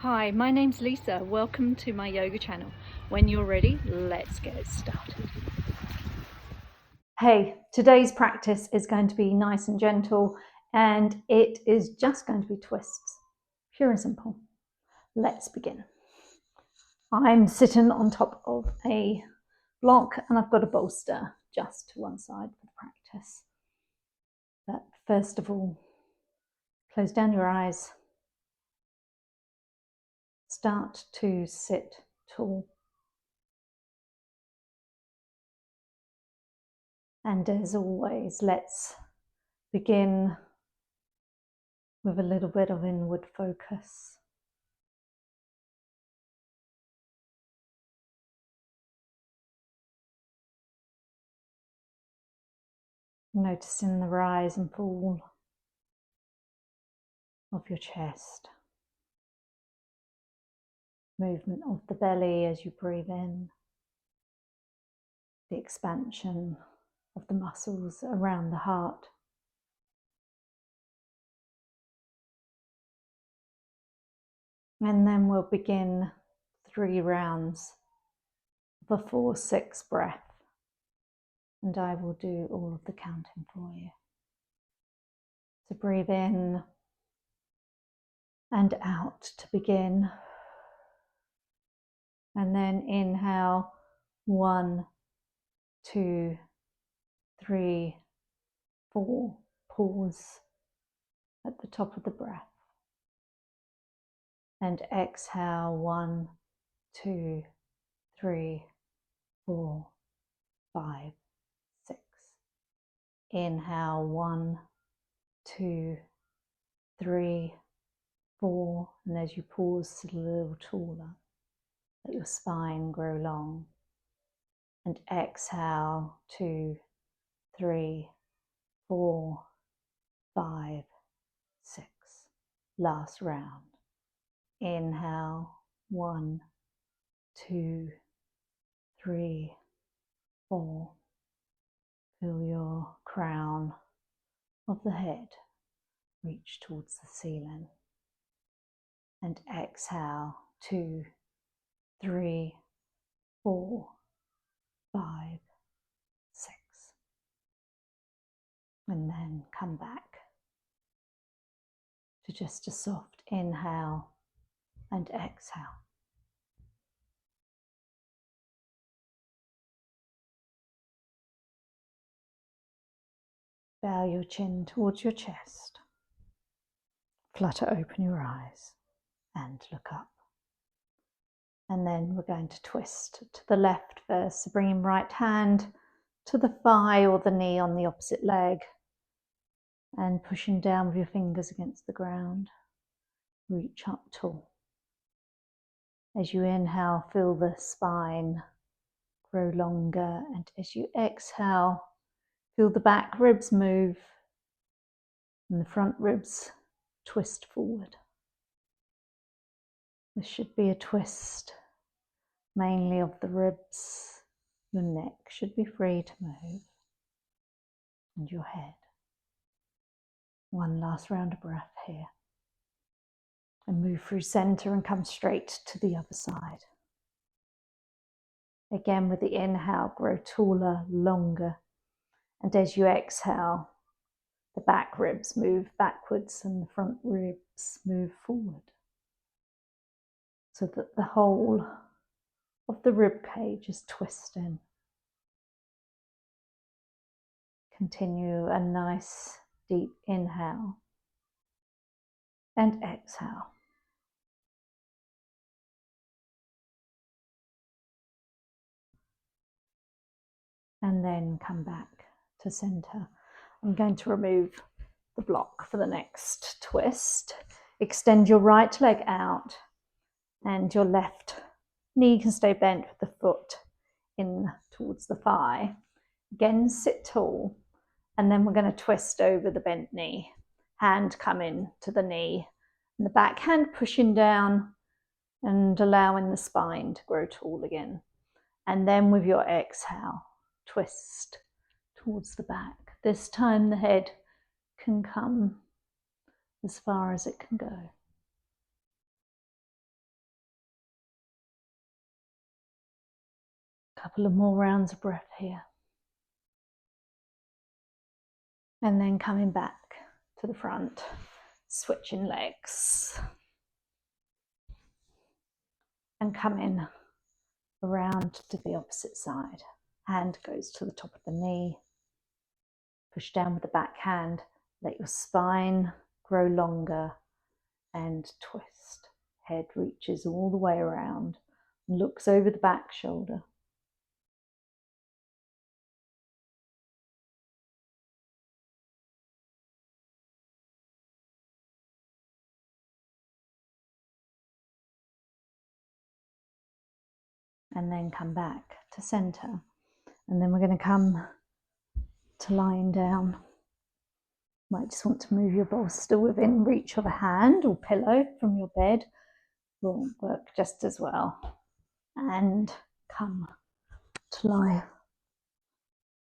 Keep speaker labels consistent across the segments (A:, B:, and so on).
A: Hi, my name's Lisa. Welcome to my yoga channel. When you're ready, let's get started. Hey, today's practice is going to be nice and gentle, and it is just going to be twists. Pure and simple. Let's begin. I'm sitting on top of a block and I've got a bolster just to one side for the practice. But first of all, close down your eyes. Start to sit tall. And as always, let's begin with a little bit of inward focus. Noticing the rise and fall of your chest. Movement of the belly as you breathe in. The expansion of the muscles around the heart. And then we'll begin 3 rounds of a 4-6 breath. And I will do all of the counting for you. So breathe in and out to begin. And then inhale, 1, 2, 3, 4. Pause at the top of the breath. And exhale, 1, 2, 3, 4, 5, 6. Inhale, 1, 2, 3, 4. And as you pause, sit a little taller. Let your spine grow long. And exhale, 2, 3, 4, 5, 6. Last round. Inhale, 1, 2, 3, 4. Feel your crown of the head reach towards the ceiling. And exhale, 2, 3, 4, 5, 6. And then come back to just a soft inhale and exhale. Bow your chin towards your chest. Flutter open your eyes and look up. And then we're going to twist to the left first. So bringing right hand to the thigh or the knee on the opposite leg. And pushing down with your fingers against the ground. Reach up tall. As you inhale, feel the spine grow longer. And as you exhale, feel the back ribs move and the front ribs twist forward. This should be a twist mainly of the ribs. Your neck should be free to move. And your head. One last round of breath here. And move through center and come straight to the other side. Again, with the inhale, grow taller, longer. And as you exhale, the back ribs move backwards and the front ribs move forward. So that the whole of the rib cage is twisting. Continue a nice deep inhale and exhale. And then come back to center. I'm going to remove the block for the next twist. Extend your right leg out and your left knee can stay bent with the foot in towards the thigh. Again, sit tall, and then we're going to twist over the bent knee. Hand come in to the knee, and the back hand pushing down and allowing the spine to grow tall again. And then with your exhale, twist towards the back. This time the head can come as far as it can go. Couple of more rounds of breath here. And then coming back to the front, switching legs. And coming around to the opposite side. Hand goes to the top of the knee. Push down with the back hand. Let your spine grow longer and twist. Head reaches all the way around and looks over the back shoulder. And then come back to center. And then we're going to come to lying down. Might just want to move your bolster within reach of a hand or pillow from your bed. Will work just as well. And come to lie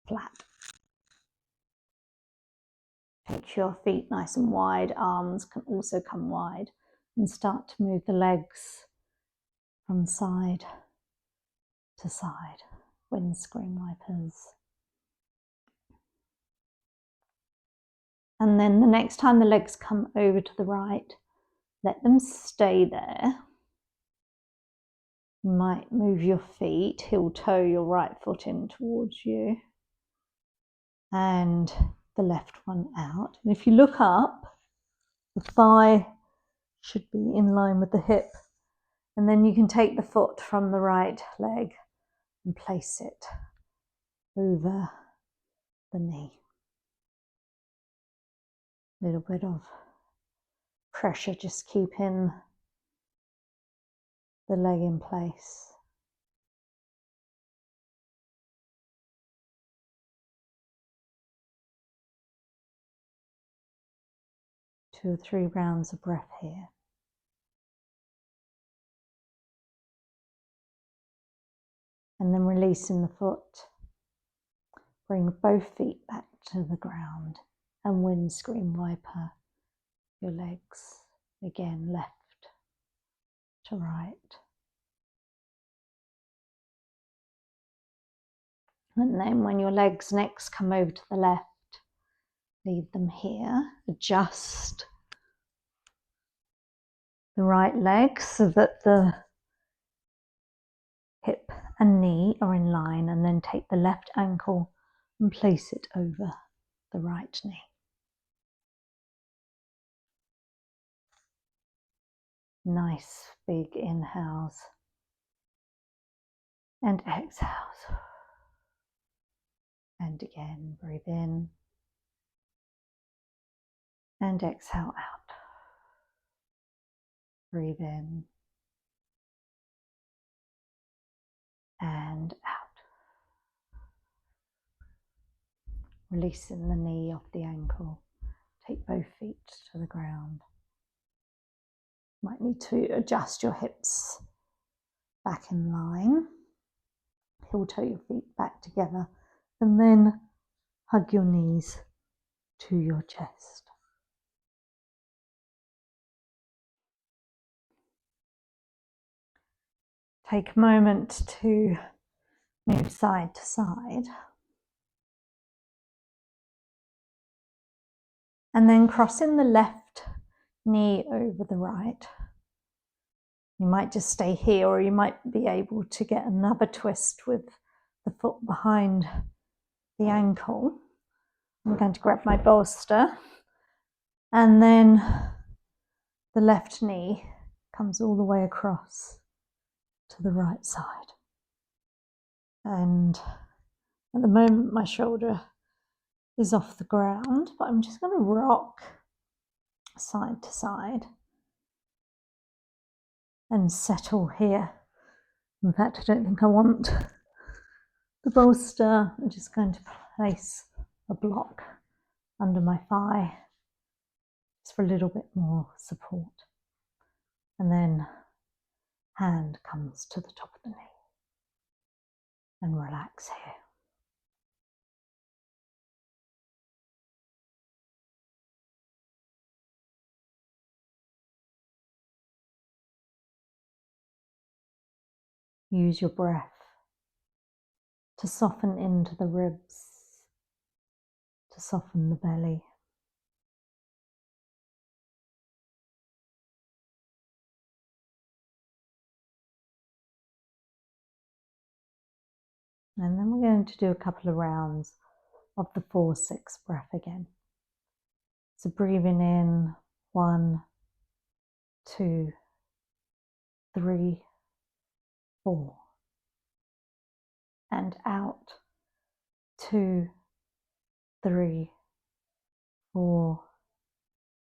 A: flat. Take your feet nice and wide. Arms can also come wide. And start to move the legs from side to side. Windscreen wipers. And then the next time the legs come over to the right, let them stay there. You might move your feet, heel toe your right foot in towards you and the left one out. And if you look up, the thigh should be in line with the hip. And then you can take the foot from the right leg and place it over the knee. A little bit of pressure, just keeping the leg in place. 2 or 3 rounds of breath here. And then releasing the foot. Bring both feet back to the ground and windscreen wiper your legs. Again, left to right. And then when your legs next come over to the left, leave them here. Adjust the right leg so that the hip and knee are in line, and then take the left ankle and place it over the right knee. Nice big inhales and exhales. And again, breathe in and exhale out. Breathe in and out. Releasing the knee off the ankle. Take both feet to the ground. Might need to adjust your hips back in line. Heel toe your feet back together, and then hug your knees to your chest. Take a moment to move side to side. And then crossing the left knee over the right. You might just stay here, or you might be able to get another twist with the foot behind the ankle. I'm going to grab my bolster, and then the left knee comes all the way across to the right side. And at the moment my shoulder is off the ground, but I'm just going to rock side to side and settle here. In fact, I don't think I want the bolster. I'm just going to place a block under my thigh just for a little bit more support. And then hand comes to the top of the knee and relax here. Use your breath to soften into the ribs, to soften the belly. And then we're going to do a couple of rounds of the 4-6 breath again. So breathing in 1, 2, 3, 4, and out 2, 3, 4,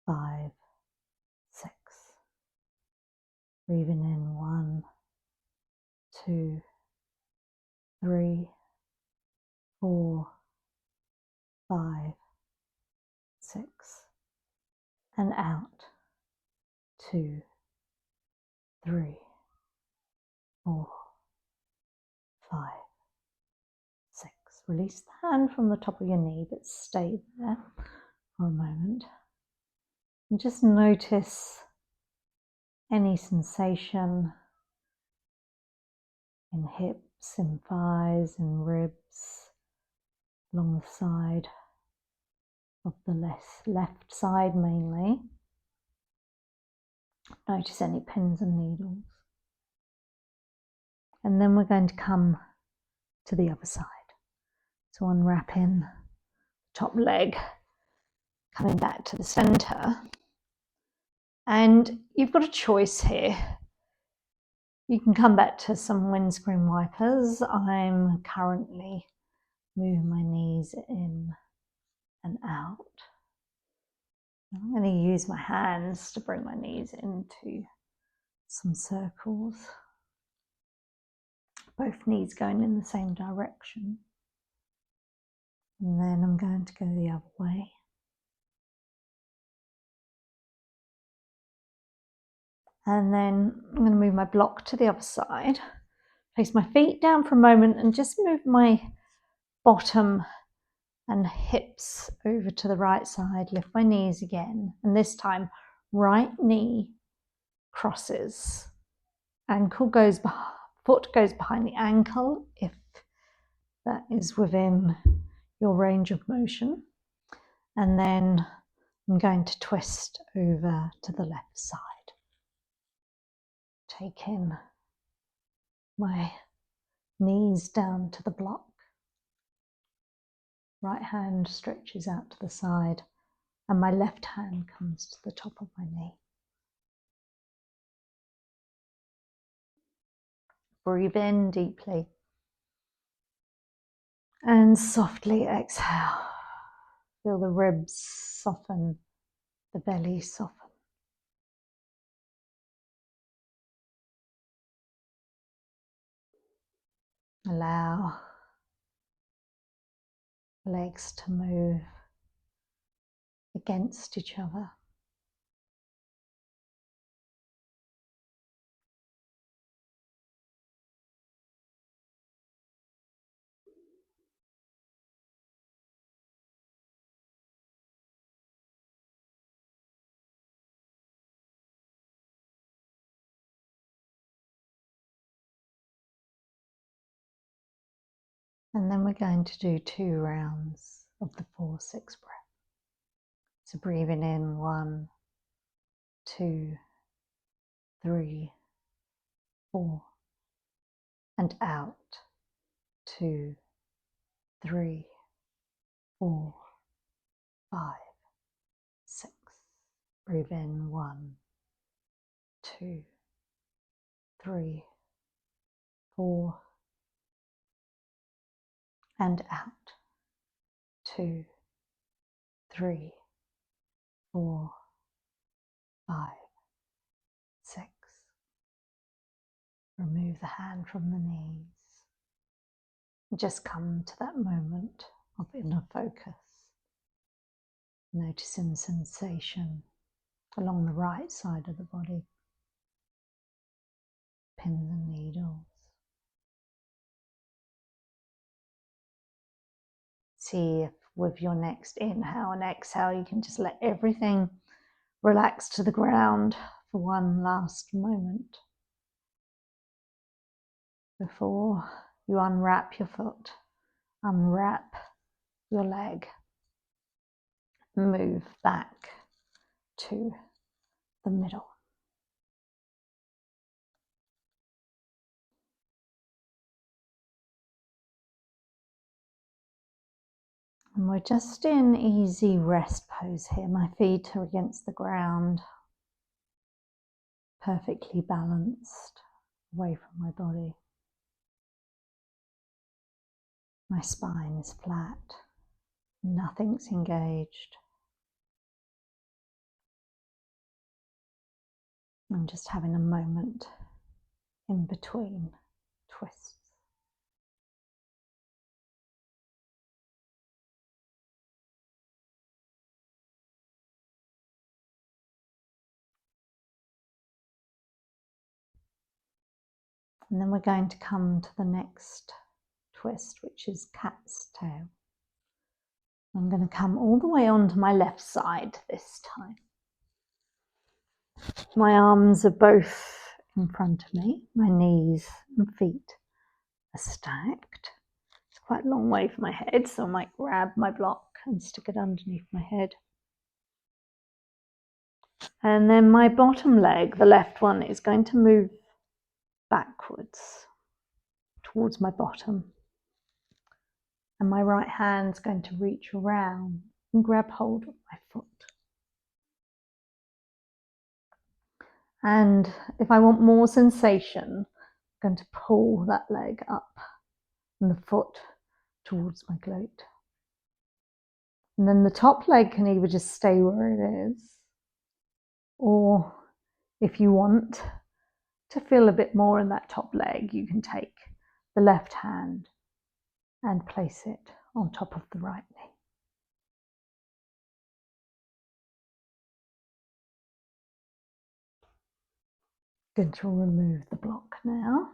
A: 5, 6. Breathing in 1, 2, 3, 4, 5, 6, and out 2, 3, 4, 5, 6. Release the hand from the top of your knee, but stay there for a moment. And just notice any sensation in hips, in thighs, in ribs, along the side of the left side mainly. Notice any pins and needles. And then we're going to come to the other side. So unwrapping the top leg, coming back to the center. And you've got a choice here. You can come back to some windscreen wipers. I'm currently moving my knees in and out. I'm going to use my hands to bring my knees into some circles. Both knees going in the same direction. And then I'm going to go the other way. And then I'm going to move my block to the other side. Place my feet down for a moment and just move my bottom and hips over to the right side. Lift my knees again. And this time, right knee crosses. Foot goes behind the ankle if that is within your range of motion. And then I'm going to twist over to the left side. Taking my knees down to the block. Right hand stretches out to the side and my left hand comes to the top of my knee. Breathe in deeply and softly exhale. Feel the ribs soften, the belly soften. Allow legs to move against each other. And then we're going to do 2 rounds of the 4-6 breath. So breathing in 1, 2, 3, 4, and out 2, 3, 4, 5, 6. Breathe in 1, 2, 3, 4, and out 2, 3, 4, 5, 6. Remove the hand from the knees. Just come to that moment of inner focus. Noticing sensation along the right side of the body. Pins and needles. See if with your next inhale and exhale you can just let everything relax to the ground for one last moment before you unwrap your foot, unwrap your leg, move back to the middle. And we're just in easy rest pose here. My feet are against the ground, perfectly balanced away from my body. My spine is flat, nothing's engaged. I'm just having a moment in between twists. And then we're going to come to the next twist, which is cat's tail. I'm going to come all the way onto my left side this time. My arms are both in front of me. My knees and feet are stacked. It's quite a long way from my head, so I might grab my block and stick it underneath my head. And then my bottom leg, the left one, is going to move backwards towards my bottom. And my right hand's going to reach around and grab hold of my foot. And if I want more sensation, I'm going to pull that leg up and the foot towards my glute. And then the top leg can either just stay where it is, or if you want to feel a bit more in that top leg, you can take the left hand and place it on top of the right knee. Going to remove the block now.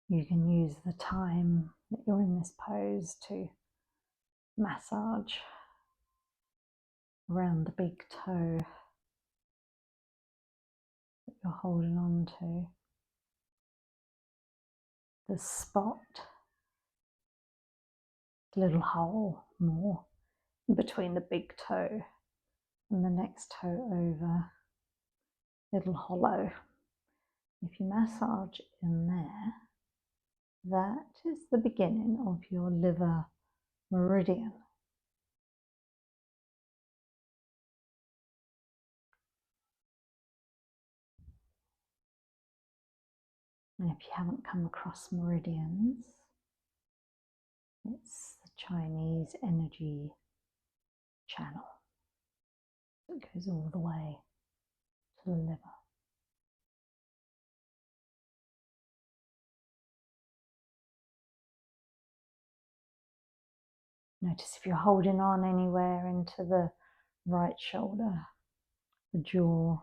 A: You can use the time that you're in this pose to massage around the big toe that you're holding on to. The spot, the little hole more in between the big toe and the next toe over, little hollow. If you massage in there, that is the beginning of your liver meridian. And if you haven't come across meridians, it's the Chinese energy channel that goes all the way to the liver. Notice if you're holding on anywhere into the right shoulder, the jaw,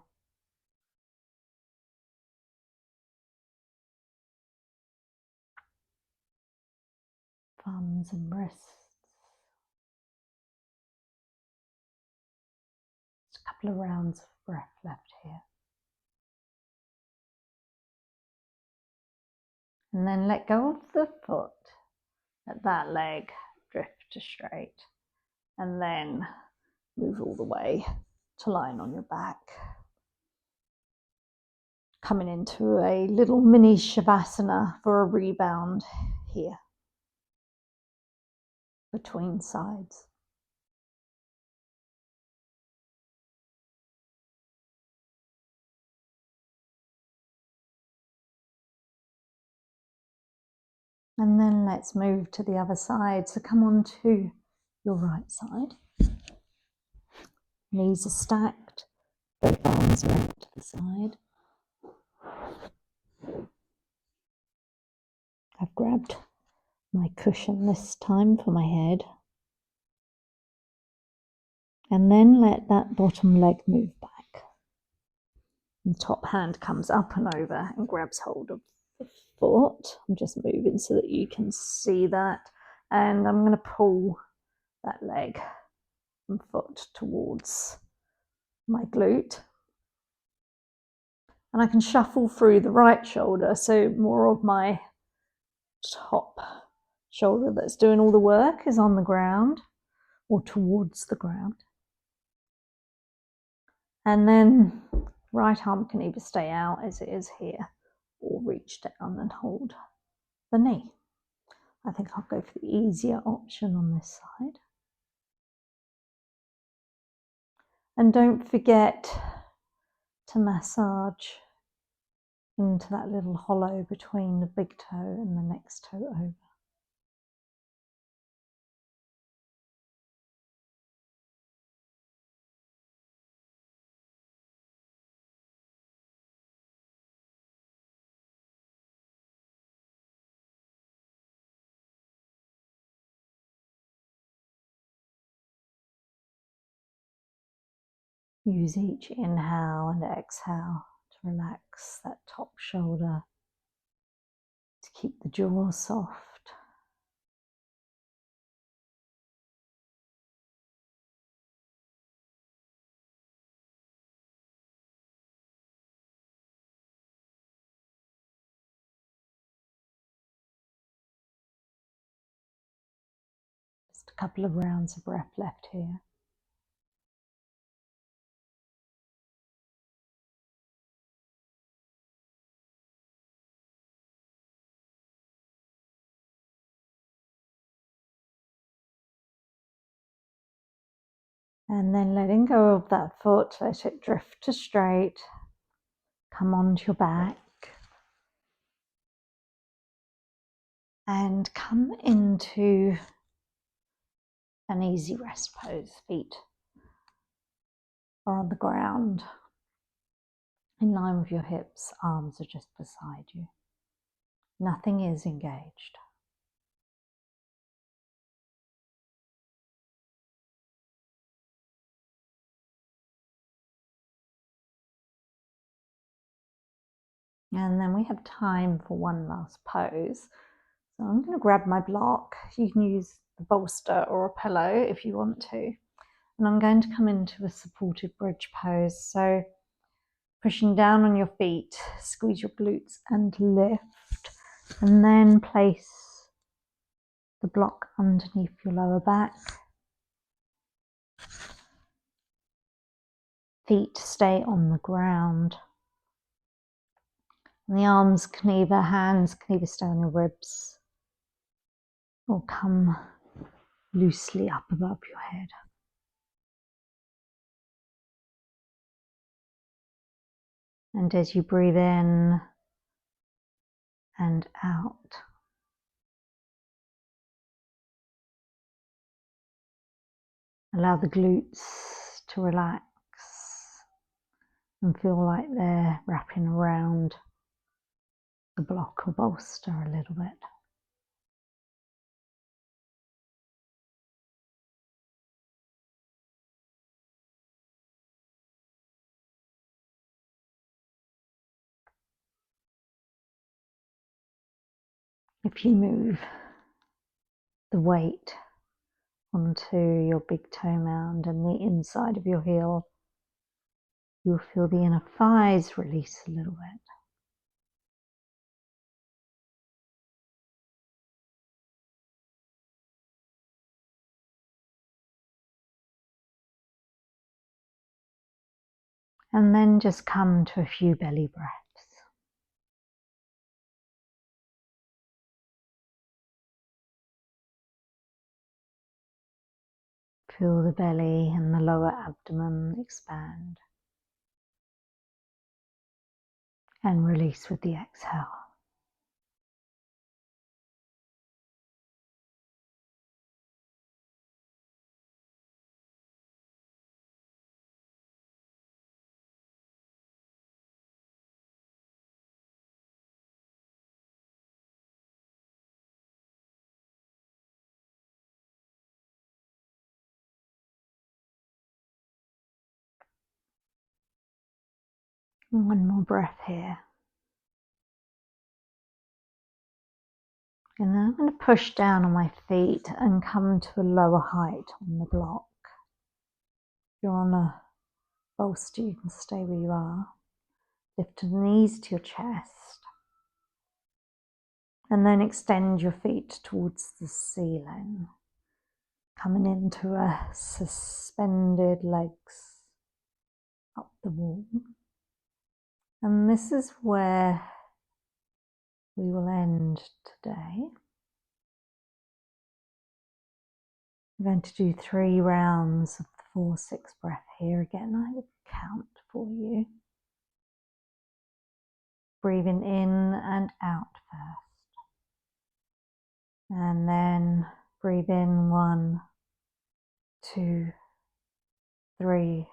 A: thumbs and wrists. Just a couple of rounds of breath left here. And then let go of the foot, let that leg drift to straight, and then move all the way to lying on your back. Coming into a little mini Shavasana for a rebound here, between sides. And then let's move to the other side. So come on to your right side. Knees are stacked, both arms are out to the side. I've grabbed my cushion this time for my head. And then let that bottom leg move back. The top hand comes up and over and grabs hold of the foot. I'm just moving so that you can see that. And I'm going to pull that leg and foot towards my glute. And I can shuffle through the right shoulder, so more of my top shoulder that's doing all the work is on the ground or towards the ground. And then right arm can either stay out as it is here or reach down and hold the knee. I think I'll go for the easier option on this side. And don't forget to massage into that little hollow between the big toe and the next toe over. Use each inhale and exhale to relax that top shoulder, to keep the jaw soft. Just a couple of rounds of breath left here. And then letting go of that foot, let it drift to straight. Come onto your back. And come into an easy rest pose. Feet are on the ground, in line with your hips, arms are just beside you. Nothing is engaged. And then we have time for one last pose. So I'm going to grab my block. You can use a bolster or a pillow if you want to. And I'm going to come into a supported bridge pose. So pushing down on your feet, squeeze your glutes and lift. And then place the block underneath your lower back. Feet stay on the ground. And the arms can either, hands can either stay on your ribs or come loosely up above your head. And as you breathe in and out, allow the glutes to relax and feel like they're wrapping around the block or bolster a little bit. If you move the weight onto your big toe mound and the inside of your heel, you'll feel the inner thighs release a little bit. And then just come to a few belly breaths. Feel the belly and the lower abdomen expand and release with the exhale. One more breath here. And then I'm going to push down on my feet and come to a lower height on the block. If you're on a bolster, you can stay where you are. Lift the knees to your chest. And then extend your feet towards the ceiling. Coming into a suspended legs up the wall. And this is where we will end today. I'm going to do 3 rounds of the 4-6 breath here. Again, I will count for you. Breathing in and out first. And then breathe in 1, 2, 3,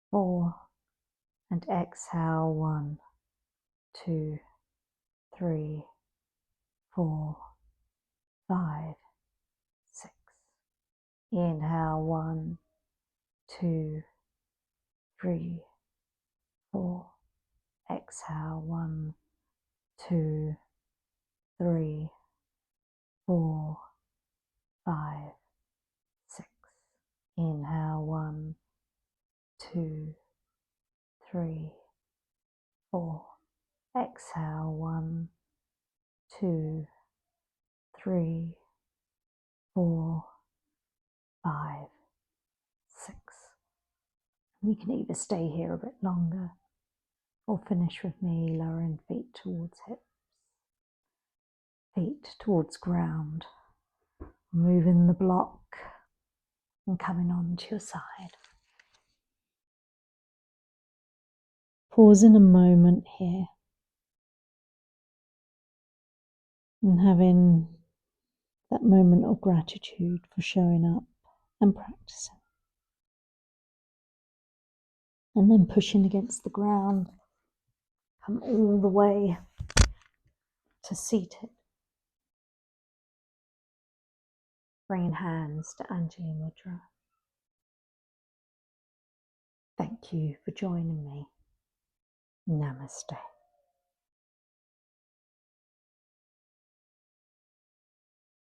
A: 4. And exhale 1, 2, 3, 4, 5, 6. Inhale 1, 2, 3, 4. Exhale 1, 2, 3, 4, 5, 6. Inhale 1, 2, 3, 4. Exhale 1, 2, 3, 4, 5, 6. You can either stay here a bit longer or finish with me lowering feet towards hips, feet towards ground, moving the block and coming on to your side. Pausing a moment here and having that moment of gratitude for showing up and practicing. And then pushing against the ground, come all the way to seated. Bringing hands to Anjali Mudra. Thank you for joining me. Namaste.